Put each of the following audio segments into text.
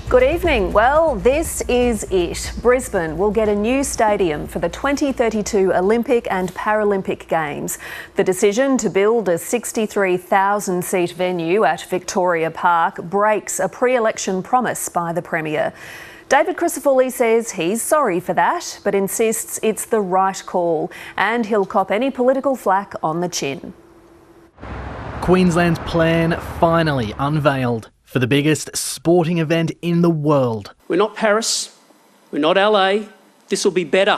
Good evening. Well, this is it. Brisbane will get a new stadium for the 2032 Olympic and Paralympic Games. The decision to build a 63,000-seat venue at Victoria Park breaks a pre-election promise by the Premier. David Crisafulli says he's sorry for that, but insists it's the right call, and he'll cop any political flack on the chin. Queensland's plan finally unveiled for the biggest sporting event in the world. We're not Paris, we're not LA, this will be better.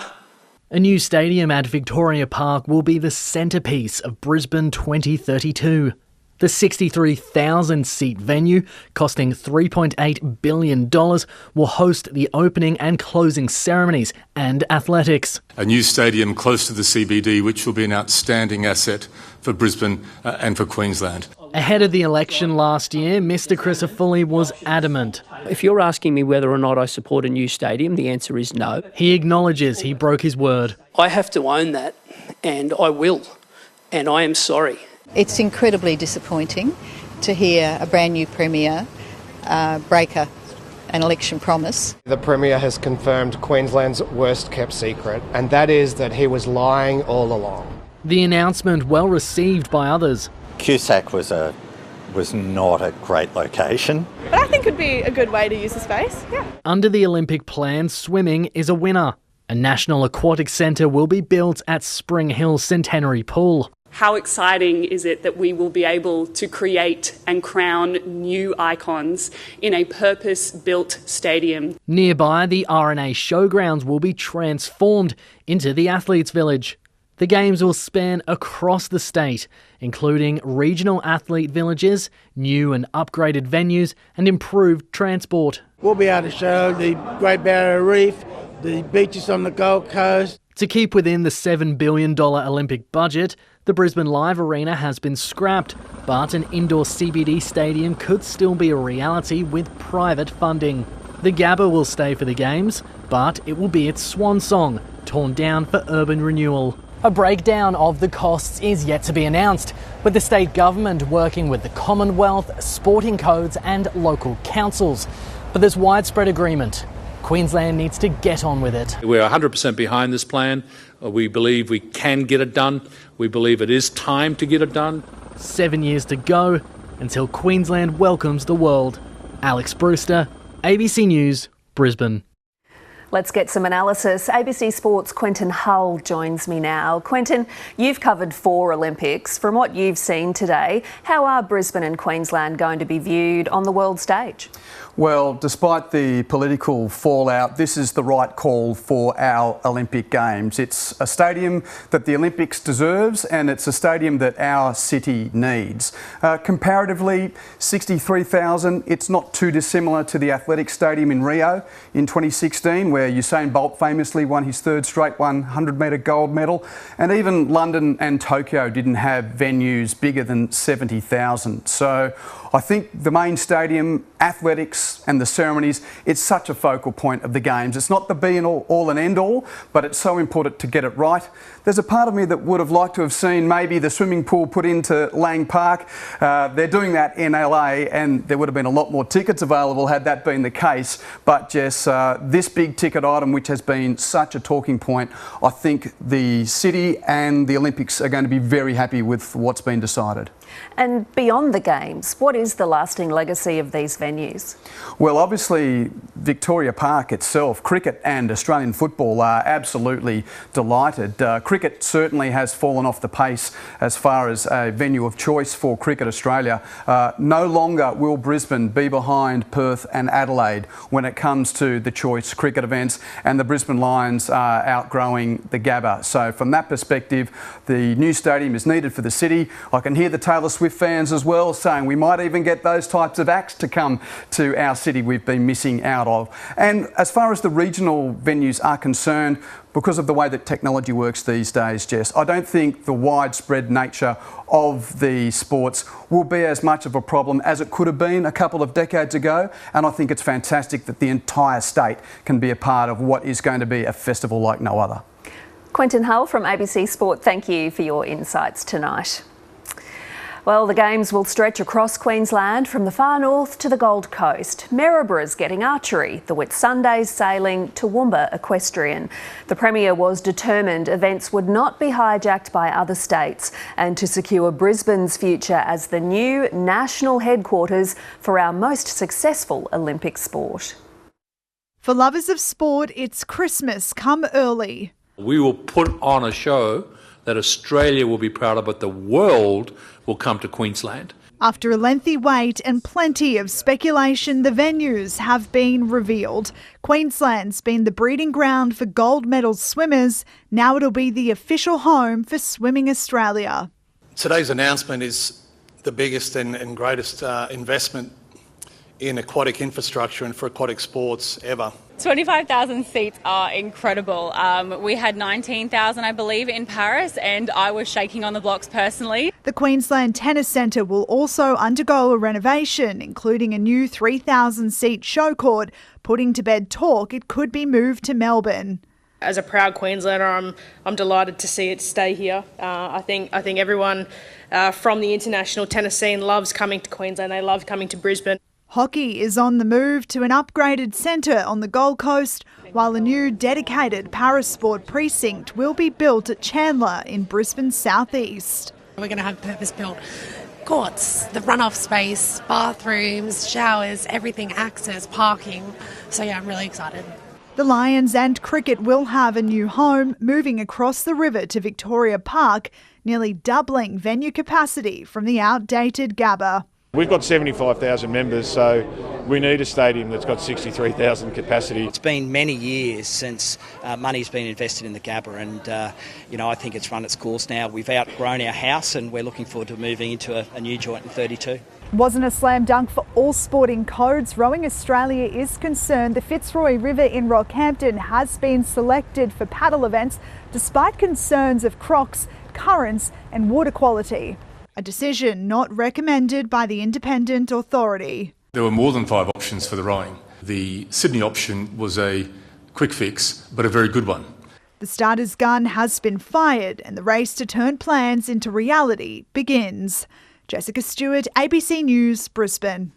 A new stadium at Victoria Park will be the centrepiece of Brisbane 2032. The 63,000-seat venue, costing $3.8 billion, will host the opening and closing ceremonies and athletics. A new stadium close to the CBD, which will be an outstanding asset for Brisbane and for Queensland. Ahead of the election last year, Mr Crisafulli was adamant. If you're asking me whether or not I support a new stadium, the answer is no. He acknowledges he broke his word. I have to own that, and I will, and I am sorry. It's incredibly disappointing to hear a brand new Premier break an election promise. The Premier has confirmed Queensland's worst kept secret, and that is that he was lying all along. The announcement well received by others. Cusack was not a great location. But I think it would be a good way to use the space, yeah. Under the Olympic plan, swimming is a winner. A national aquatic centre will be built at Spring Hill Centenary Pool. How exciting is it that we will be able to create and crown new icons in a purpose-built stadium? Nearby, the RNA Showgrounds will be transformed into the Athletes' Village. The Games will span across the state, including regional athlete villages, new and upgraded venues, and improved transport. We'll be able to show the Great Barrier Reef, the beaches on the Gold Coast. To keep within the $7 billion Olympic budget, the Brisbane Live Arena has been scrapped, but an indoor CBD stadium could still be a reality with private funding. The Gabba will stay for the Games, but it will be its swan song, torn down for urban renewal. A breakdown of the costs is yet to be announced, with the state government working with the Commonwealth, sporting codes and local councils. But there's widespread agreement. Queensland needs to get on with it. We're 100% behind this plan. We believe we can get it done. We believe it is time to get it done. 7 years to go until Queensland welcomes the world. Alex Brewster, ABC News, Brisbane. Let's get some analysis. ABC Sport's Quentin Hull joins me now. Quentin, you've covered 4 Olympics. From what you've seen today, how are Brisbane and Queensland going to be viewed on the world stage? Well, despite the political fallout, this is the right call for our Olympic Games. It's a stadium that the Olympics deserves, and it's a stadium that our city needs. Comparatively, 63,000, it's not too dissimilar to the Athletic Stadium in Rio in 2016, where Usain Bolt famously won his 3rd straight 100-metre gold medal. And even London and Tokyo didn't have venues bigger than 70,000. So I think the main stadium, athletics and the ceremonies, it's such a focal point of the Games. It's not the be and all and end all, but it's so important to get it right. There's a part of me that would have liked to have seen maybe the swimming pool put into Lang Park. They're doing that in LA, and there would have been a lot more tickets available had that been the case. But Jess, this big ticket item, which has been such a talking point, I think the city and the Olympics are going to be very happy with what's been decided. And beyond the Games, what is the lasting legacy of these venues? Well, obviously, Victoria Park itself, cricket and Australian football are absolutely delighted. Cricket certainly has fallen off the pace as far as a venue of choice for Cricket Australia. No longer will Brisbane be behind Perth and Adelaide when it comes to the choice cricket events, and the Brisbane Lions are outgrowing the Gabba. So from that perspective, the new stadium is needed for the city. I can hear the Taylor Swift fans as well saying we might even get those types of acts to come to our city we've been missing out of. And as far as the regional venues are concerned, because of the way that technology works these days, Jess, I don't think the widespread nature of the sports will be as much of a problem as it could have been a couple of decades ago. And I think it's fantastic that the entire state can be a part of what is going to be a festival like no other. Quentin Hull from ABC Sport, thank you for your insights tonight. Well, the Games will stretch across Queensland from the far north to the Gold Coast. Maryborough getting archery, the Whitsundays sailing, Toowoomba equestrian. The Premier was determined events would not be hijacked by other states and to secure Brisbane's future as the new national headquarters for our most successful Olympic sport. For lovers of sport, it's Christmas come early. We will put on a show that Australia will be proud of, but the world will come to Queensland. After a lengthy wait and plenty of speculation, the venues have been revealed. Queensland's been the breeding ground for gold medal swimmers. Now it'll be the official home for Swimming Australia. Today's announcement is the biggest and greatest investment in aquatic infrastructure and for aquatic sports ever. 25,000 seats are incredible. We had 19,000, I believe, in Paris, and I was shaking on the blocks personally. The Queensland Tennis Centre will also undergo a renovation, including a new 3,000-seat show court, putting to bed talk it could be moved to Melbourne. As a proud Queenslander, I'm delighted to see it stay here. I think everyone from the international tennis scene loves coming to Queensland. They love coming to Brisbane. Hockey is on the move to an upgraded centre on the Gold Coast, while a new dedicated parasport precinct will be built at Chandler in Brisbane's southeast. We're going to have purpose-built courts, the runoff space, bathrooms, showers, everything, access, parking. So yeah, I'm really excited. The Lions and cricket will have a new home, moving across the river to Victoria Park, nearly doubling venue capacity from the outdated Gabba. We've got 75,000 members, so we need a stadium that's got 63,000 capacity. It's been many years since money's been invested in the Gabba, and I think it's run its course now. We've outgrown our house and we're looking forward to moving into a new joint in 32. Wasn't a slam dunk for all sporting codes. Rowing Australia is concerned the Fitzroy River in Rockhampton has been selected for paddle events despite concerns of crocs, currents and water quality. A decision not recommended by the independent authority. There were more than 5 options for the rowing. The Sydney option was a quick fix, but a very good one. The starter's gun has been fired and the race to turn plans into reality begins. Jessica Stewart, ABC News, Brisbane.